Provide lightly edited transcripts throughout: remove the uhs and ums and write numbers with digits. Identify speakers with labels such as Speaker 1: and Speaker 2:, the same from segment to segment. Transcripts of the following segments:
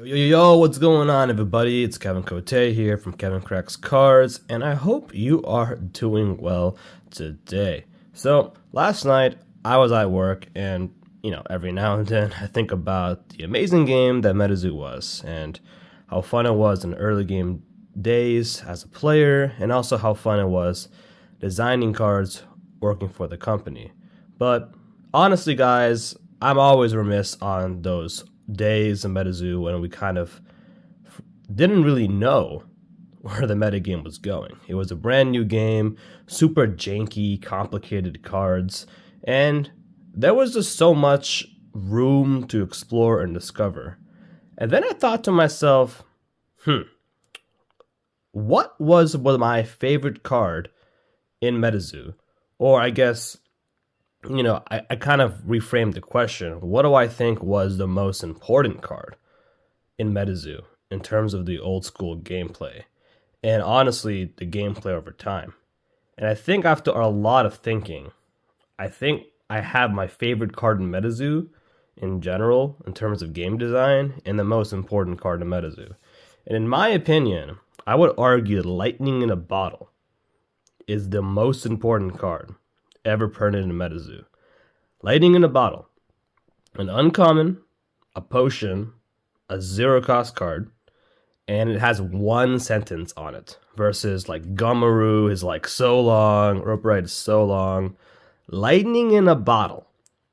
Speaker 1: Yo, what's going on, everybody? It's Kevin Cote here from Kevin Cracks Cards, and I hope you are doing well today. So, last night I was at work, and every now and then I think about the amazing game that MetaZoo was, and how fun it was in early game days as a player, and also how fun it was designing cards working for the company. But honestly, guys, I'm always remiss on those days in MetaZoo when we kind of didn't really know where the metagame was going. It was a brand new game, super janky, complicated cards, and there was just so much room to explore and discover. And then I thought to myself, what was my favorite card in MetaZoo? Or I guess I kind of reframed the question. What do I think was the most important card in MetaZoo in terms of the old school gameplay? And honestly, the gameplay over time. And I think after a lot of thinking, I think I have my favorite card in MetaZoo in general, in terms of game design, and the most important card in MetaZoo. And in my opinion, I would argue that Lightning in a Bottle is the most important card ever printed in MetaZoo. Lightning in a Bottle. An uncommon, a potion, a zero cost card, and it has one sentence on it. Versus like Gummaroo is like so long, Rope Ride is so long. Lightning in a Bottle.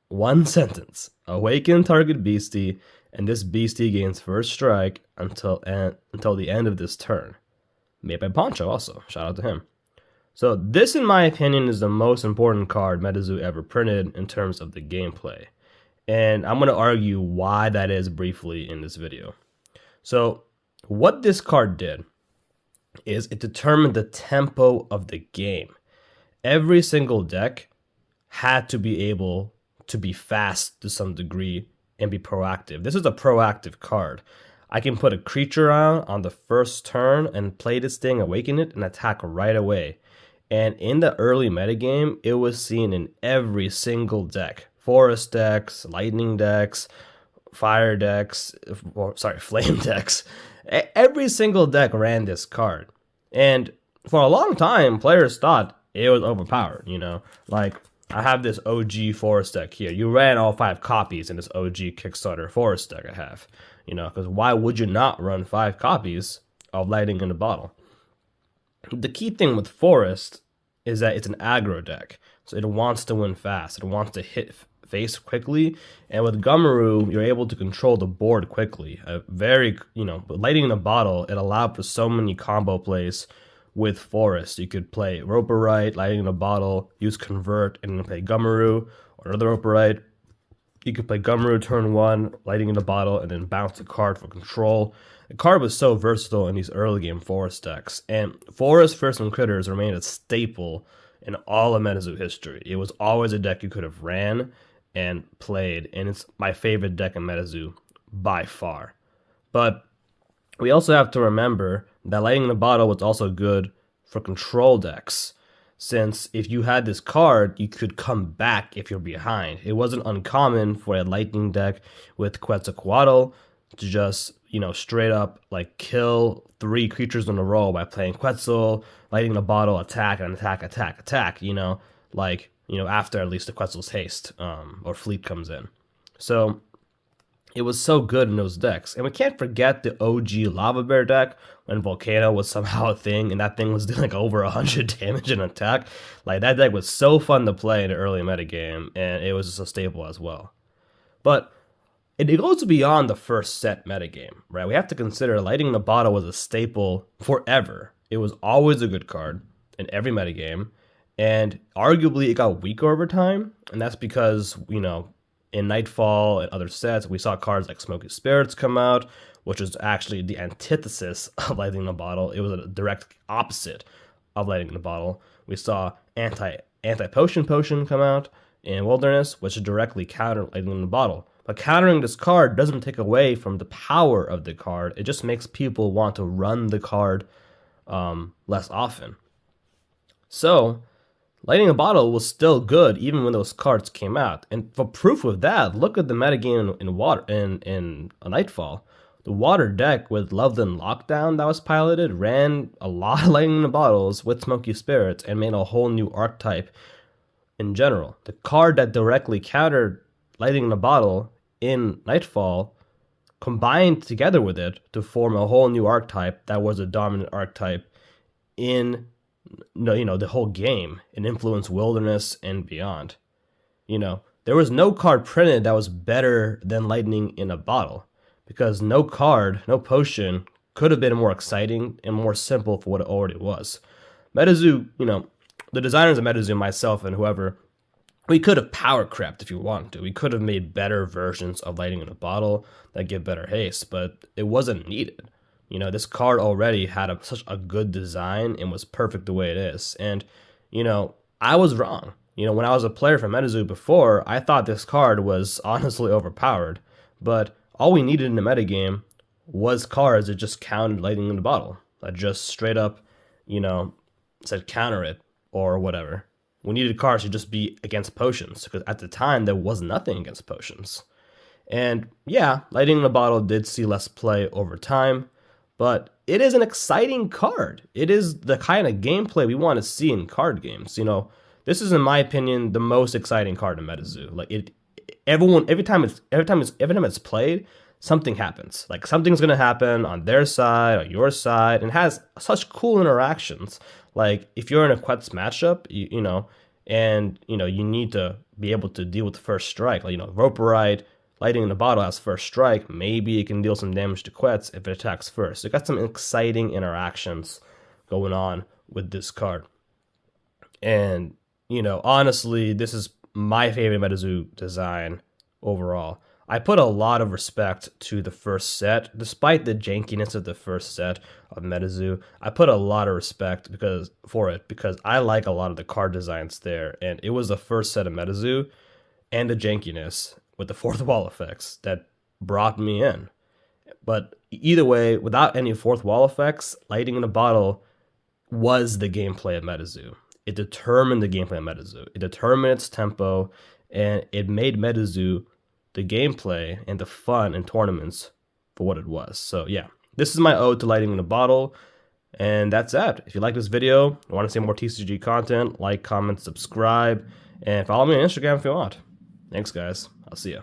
Speaker 1: One sentence. Awaken target beastie, and this beastie gains first strike until the end of this turn. Made by Poncho also. Shout out to him. So this, in my opinion, is the most important card MetaZoo ever printed in terms of the gameplay. And I'm going to argue why that is briefly in this video. So what this card did is it determined the tempo of the game. Every single deck had to be able to be fast to some degree and be proactive. This is a proactive card. I can put a creature on the first turn and play this thing, awaken it, and attack right away. And in the early metagame, it was seen in every single deck. Forest decks, lightning decks, fire decks, flame decks. Every single deck ran this card. And for a long time, players thought it was overpowered, Like, I have this OG Forest deck here. You ran all 5 copies in this OG Kickstarter Forest deck I have. Because why would you not run 5 copies of Lightning in a Bottle? The key thing with Forest is that it's an aggro deck. So it wants to win fast. It wants to hit face quickly. And with Gummaroo, you're able to control the board quickly. Lightning in a Bottle, it allowed for so many combo plays with Forest. You could play Roperite, Lightning in a Bottle, use Convert, and then play Gummaroo, or another Roperite. You could play Gummaroo turn 1, Lightning in a Bottle, and then bounce a card for control. The card was so versatile in these early game Forest decks, and Forest Fearsome Critters remained a staple in all of MetaZoo history. It was always a deck you could have ran and played, and it's my favorite deck in MetaZoo by far. But we also have to remember that Lightning in a Bottle was also good for control decks, since if you had this card, you could come back if you're behind. It wasn't uncommon for a Lightning deck with Quetzalcoatl to just, straight up like kill 3 creatures in a row by playing Quetzal, Lightning in a Bottle, attack, and attack, after at least the Quetzal's haste, or fleet comes in. So it was so good in those decks. And we can't forget the OG Lava Bear deck when Volcano was somehow a thing, and that thing was doing like over 100 damage in attack. Like, that deck was so fun to play in the early metagame, and it was just a staple as well. But it goes beyond the first set metagame, right? We have to consider Lightning in the Bottle was a staple forever. It was always a good card in every metagame, and arguably it got weaker over time, and that's because, in Nightfall and other sets, we saw cards like Smoky Spirits come out, which was actually the antithesis of Lightning in a Bottle. It was a direct opposite of Lightning in a Bottle. We saw Anti-Potion come out in Wilderness, which directly countered Lightning in a Bottle. But countering this card doesn't take away from the power of the card. It just makes people want to run the card less often. So Lightning in a Bottle was still good even when those cards came out. And for proof of that, look at the metagame in Nightfall. The water deck with Loveland Lockdown that was piloted ran a lot of lightning in the bottles with Smoky Spirits and made a whole new archetype in general. The card that directly countered lightning in the bottle in Nightfall combined together with it to form a whole new archetype that was a dominant archetype in the whole game in Influence Wilderness and beyond. There was no card printed that was better than Lightning in a Bottle, because no card, no potion could have been more exciting and more simple for what it already was. MetaZoo, the designers of MetaZoo, myself and whoever, we could have power crept if you wanted to. We could have made better versions of Lightning in a Bottle that give better haste, but it wasn't needed. This card already had such a good design and was perfect the way it is. And, I was wrong. When I was a player for MetaZoo before, I thought this card was honestly overpowered. But all we needed in the metagame was cards that just counted Lightning in the Bottle. That just straight up, said counter it or whatever. We needed cards to just be against potions, because at the time there was nothing against potions. And yeah, Lightning in the Bottle did see less play over time, but it is an exciting card. It is the kind of gameplay we want to see in card games. This is, in my opinion, the most exciting card in MetaZoo. Like every time it's played, something happens. Like something's gonna happen on their side, on your side, and it has such cool interactions. Like if you're in a Quetz matchup, and you need to be able to deal with the first strike. Like Vaporite, Lightning in the Bottle has first strike. Maybe it can deal some damage to Quetz if it attacks first. So it got some exciting interactions going on with this card. And honestly, this is my favorite MetaZoo design overall. I put a lot of respect to the first set, despite the jankiness of the first set of MetaZoo. I put a lot of respect because I like a lot of the card designs there, and it was the first set of MetaZoo and the jankiness with the fourth wall effects that brought me in. But either way, without any fourth wall effects, Lightning in a Bottle was the gameplay of MetaZoo. It determined the gameplay of MetaZoo. It determined its tempo, and it made MetaZoo the gameplay and the fun in tournaments for what it was. So yeah, this is my ode to Lightning in a Bottle, and that's it. If you like this video, and want to see more TCG content, like, comment, subscribe, and follow me on Instagram if you want. Thanks, guys. I'll see ya.